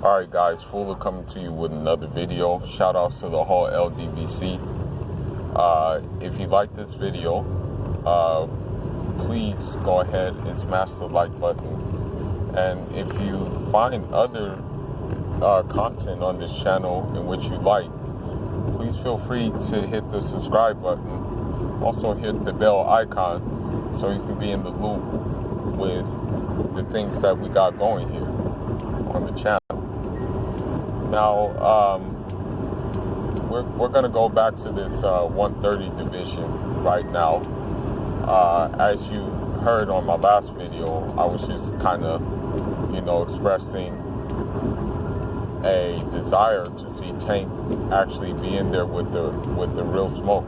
Alright guys, Fuller coming to you with another video. Shout outs to the whole LDVC. If you like this video, please go ahead and smash the like button. And if you find other content on this channel in which you like, please feel free to hit the subscribe button. Also hit the bell icon so you can be in the loop with the things that we got going here on the channel. Now, we're going to go back to this 130 division right now. As you heard on my last video, I was just kind of, expressing a desire to see Tank actually be in there with the real smoke,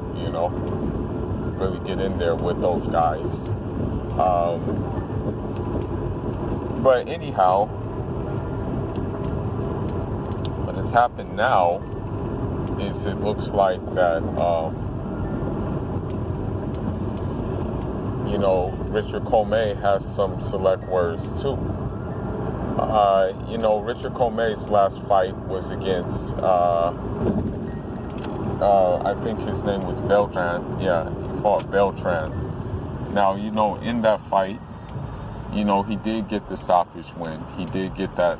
really get in there with those guys. But anyhow, what has happened now is it looks like that, Richard Commey has some select words too. Richard Commey's last fight was against, I think his name was Beltran. Yeah, he fought Beltran. Now, in that fight, he did get the stoppage win. He did get that,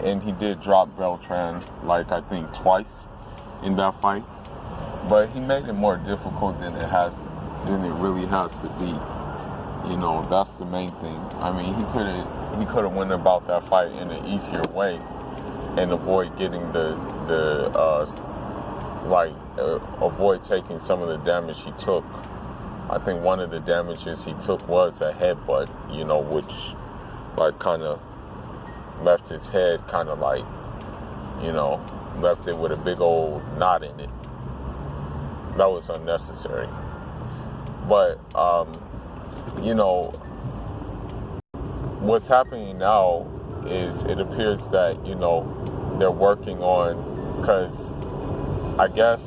and he did drop Beltran, I think twice in that fight. But he made it more difficult than it really has to be. That's the main thing. I mean, he could have went about that fight in an easier way and avoid getting avoid taking some of the damage he took. I think one of the damages he took was a headbutt, which kind of left his head left it with a big old knot in it. That was unnecessary. But, what's happening now is it appears that, they're working on, because I guess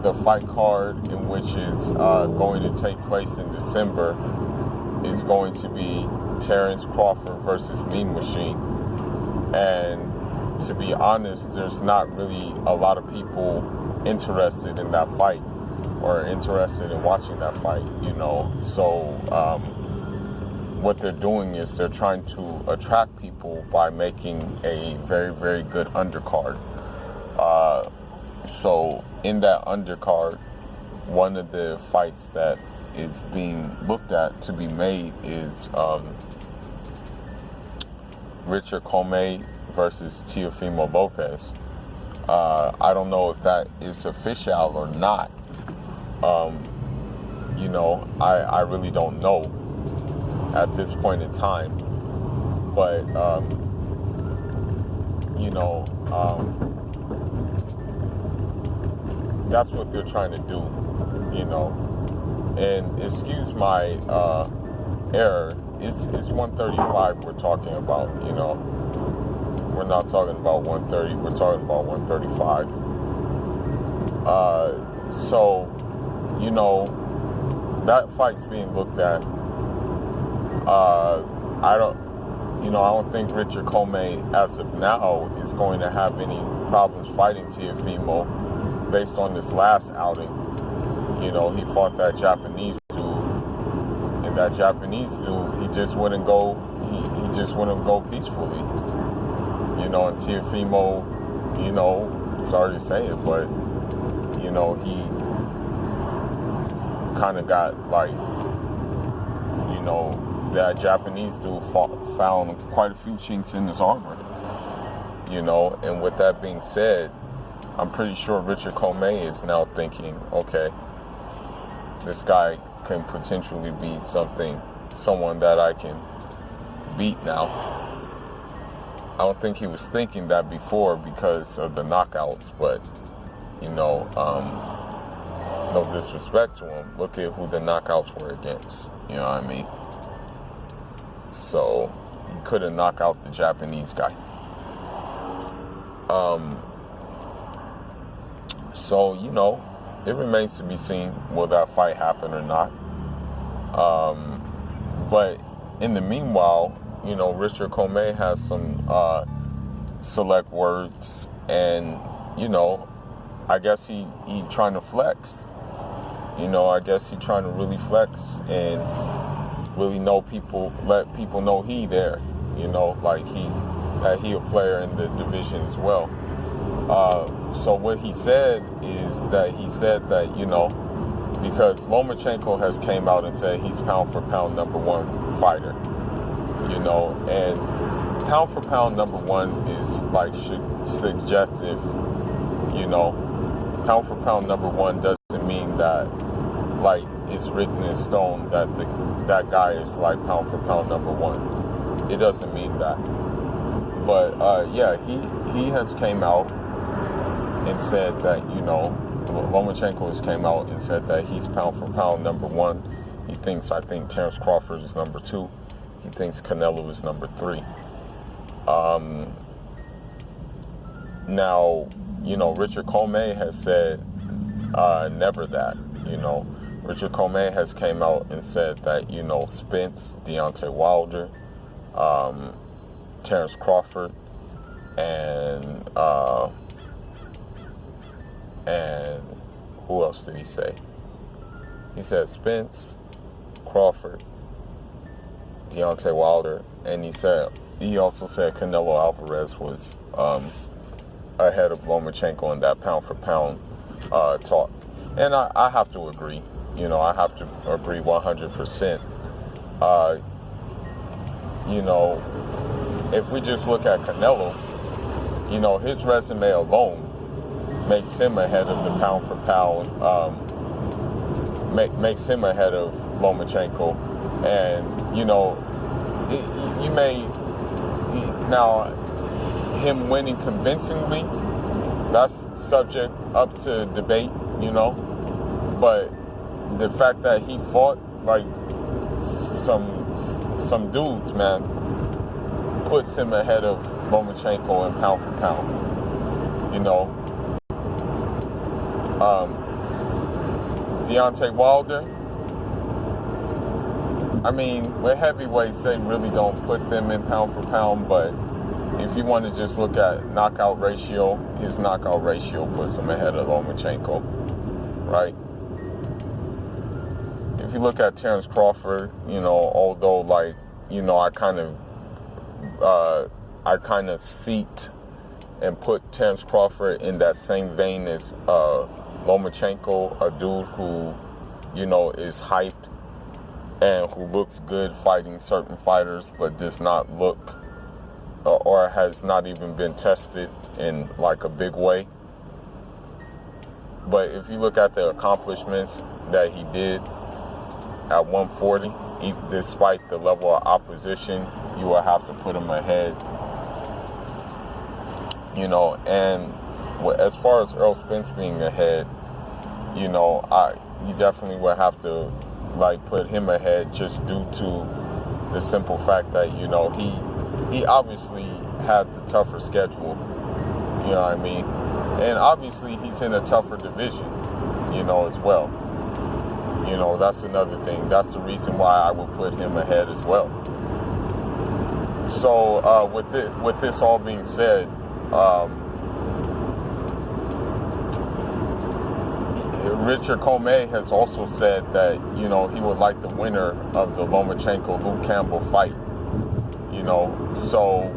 the fight card in which is going to take place in December is going to be Terrence Crawford versus Mean Machine. And to be honest, there's not really a lot of people interested in that fight or interested in watching that fight, So what they're doing is they're trying to attract people by making a very, very good undercard. So in that undercard, one of the fights that is being looked at to be made is Richard Commey versus Teofimo Lopez. I don't know if that is official or not. I really don't know at this point in time. But, that's what they're trying to do, And excuse my error, it's 135 we're talking about, We're not talking about 130, we're talking about 135. So, that fight's being looked at. I don't think Richard Commey, as of now, is going to have any problems fighting Teofimo based on this last outing. He fought that Japanese dude, and that Japanese dude, he just wouldn't go peacefully. And Teofimo, sorry to say it, but, he kind of got that Japanese dude found quite a few chinks in his armor, and with that being said, I'm pretty sure Richard Commey is now thinking, okay, this guy can potentially be someone that I can beat now. I don't think he was thinking that before because of the knockouts, but, no disrespect to him, look at who the knockouts were against, you know what I mean? So he couldn't knock out the Japanese guy. So, it remains to be seen, will that fight happen or not. But in the meanwhile, Richard Commey has some select words, and, I guess he trying to flex. I guess he trying to really flex and really let people know he there, that he a player in the division as well. So what he said is that because Lomachenko has came out and said he's pound for pound number one fighter, and pound for pound number one is suggestive, pound for pound number one doesn't mean that it's written in stone that that guy is pound for pound number one. It doesn't mean that. But he has came out and said that, Lomachenko has came out and said that he's pound for pound number one. I think Terence Crawford is number two. He thinks Canelo is number three. Now, Richard Commey has said never that, Richard Commey has came out and said that, Spence, Deontay Wilder, Terence Crawford, and who else did he say? He said Spence, Crawford, Deontay Wilder, and he also said Canelo Alvarez was ahead of Lomachenko in that pound for pound talk. And I have to agree. I have to agree 100%. If we just look at Canelo, his resume alone makes him ahead of the pound for pound, makes him ahead of Lomachenko. And, now him winning convincingly, that's subject up to debate, but the fact that he fought some dudes, man, puts him ahead of Lomachenko in pound for pound. Deontay Wilder, with heavyweights, they really don't put them in pound for pound, but if you want to just look at knockout ratio, his knockout ratio puts him ahead of Lomachenko, right? If you look at Terence Crawford, although I kind of seeked and put Terence Crawford in that same vein as Lomachenko, a dude who, is hyped and who looks good fighting certain fighters, but does not look or has not even been tested in a big way. But if you look at the accomplishments that he did at 140, despite the level of opposition, you will have to put him ahead. And as far as Earl Spence being ahead, you definitely will have to put him ahead just due to the simple fact that he obviously had the tougher schedule, you know what I mean? And obviously he's in a tougher division, as well. That's another thing. That's the reason why I would put him ahead as well. So with this all being said, Richard Commey has also said that, you know, he would like the winner of the Lomachenko-Luke Campbell fight. You know, so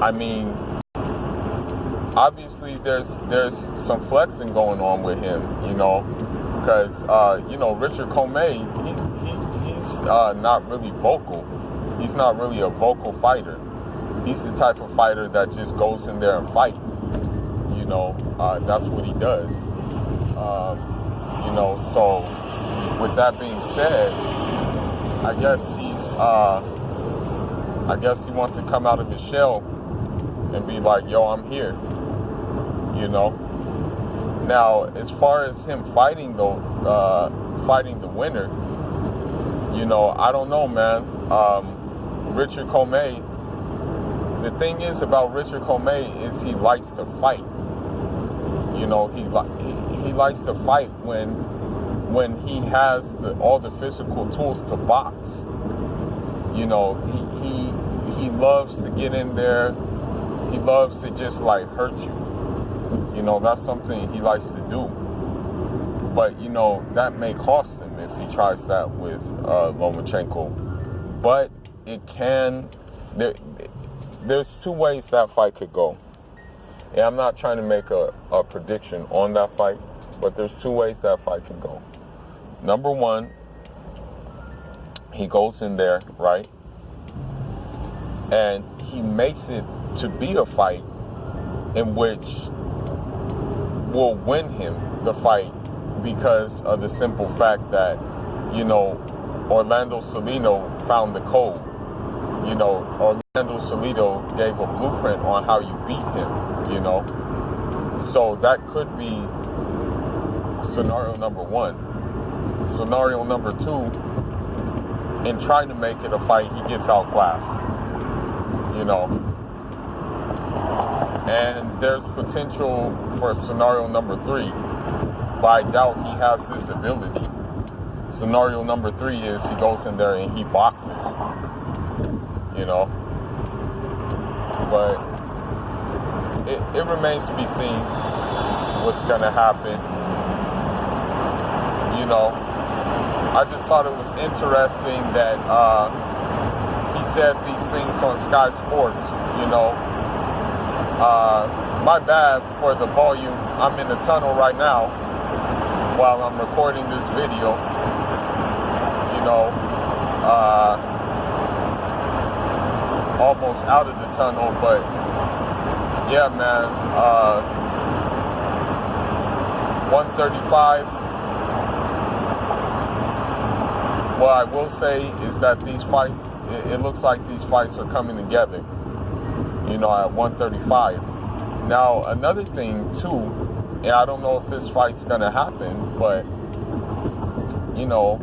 I mean, obviously there's some flexing going on with him, you know, because you know, Richard Commey, he's not really vocal. He's not really a vocal fighter. He's the type of fighter that just goes in there and fight. You know, that's what he does. You know, so with that being said, I guess he wants to come out of his shell and be like, yo, I'm here. You know. Now, as far as him fighting the winner, you know, I don't know, man. Richard Commey, the thing is about Richard Commey is he likes to fight. You know, he likes to fight when he has all the physical tools to box. You know, he loves to get in there. He loves to just like hurt you. You know, that's something he likes to do. But, you know, that may cost him if he tries that with Lomachenko. But it can, there's two ways that fight could go. And I'm not trying to make a prediction on that fight, but there's two ways that fight can go. Number one, he goes in there, right? And he makes it to be a fight in which will win him the fight because of the simple fact that, you know, Orlando Salido found the code. You know, Orlando Salido gave a blueprint on how you beat him, you know. So that could be scenario number one. Scenario number two, in trying to make it a fight, he gets outclassed, you know. And there's potential for scenario number three, but I doubt he has this ability. Scenario number three is he goes in there and he boxes, you know. But it remains to be seen what's going to happen, you know. I just thought it was interesting that he said these things on Sky Sports, you know. My bad for the volume. I'm in the tunnel right now while I'm recording this video. You know, almost out of the tunnel, but yeah, man. 135. What I will say is that these fights, it looks like these fights are coming together. You know, at 135. Now, another thing, too, and I don't know if this fight's going to happen, but, you know,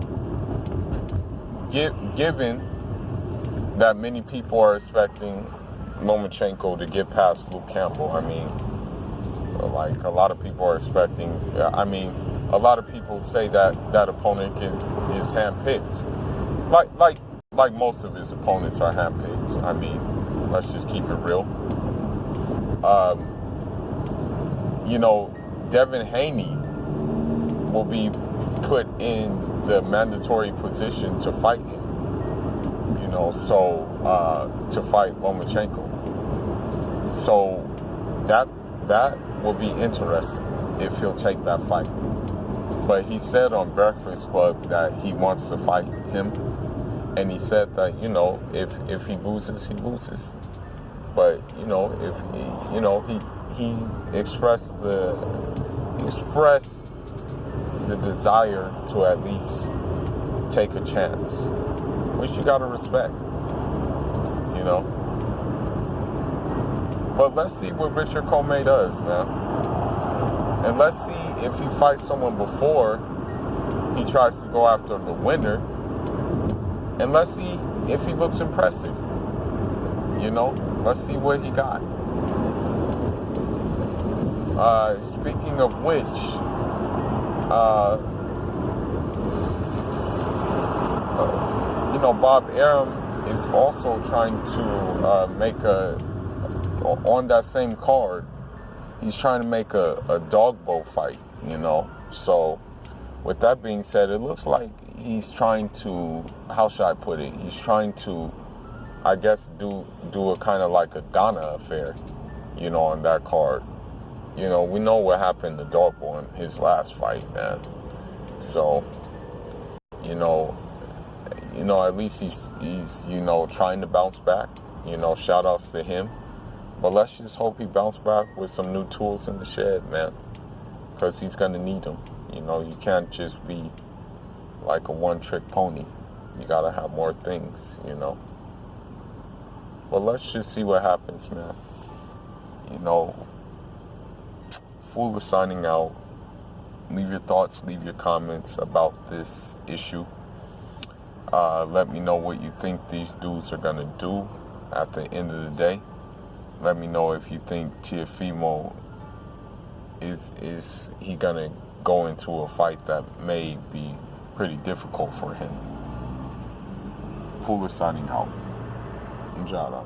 given that many people are expecting Lomachenko to get past Luke Campbell, I mean, like, a lot of people are expecting, I mean, a lot of people say that that opponent is handpicked. Like most of his opponents are handpicked. I mean, let's just keep it real. You know, Devin Haney will be put in the mandatory position to fight him. You know, so to fight Lomachenko. So that will be interesting if he'll take that fight. But he said on Breakfast Club that he wants to fight him. And he said that, you know, if he loses, he loses. But, you know, if he, you know, he expressed the desire to at least take a chance, which you gotta respect, you know. But let's see what Richard Commey does, man. And let's see if he fights someone before he tries to go after the winner. And let's see if he looks impressive. You know, let's see what he got. Speaking of which, you know, Bob Arum is also trying to make on that same card, he's trying to make a dog bowl fight, you know. So with that being said, it looks like he's trying to, how should I put it? He's trying to, I guess, do a kind of like a Ghana affair, you know, on that card. You know, we know what happened to Dogboy in his last fight, man. So, you know, at least he's trying to bounce back. You know, shout outs to him. But let's just hope he bounces back with some new tools in the shed, man. Because he's going to need them. You know, you can't just be like a one-trick pony. You got to have more things, you know. But let's just see what happens, man. You know, Fool is signing out. Leave your thoughts, leave your comments about this issue. Let me know what you think these dudes are going to do at the end of the day. Let me know if you think Teofimo is he going to go into a fight that may be pretty difficult for him. Fool is signing out. Njada.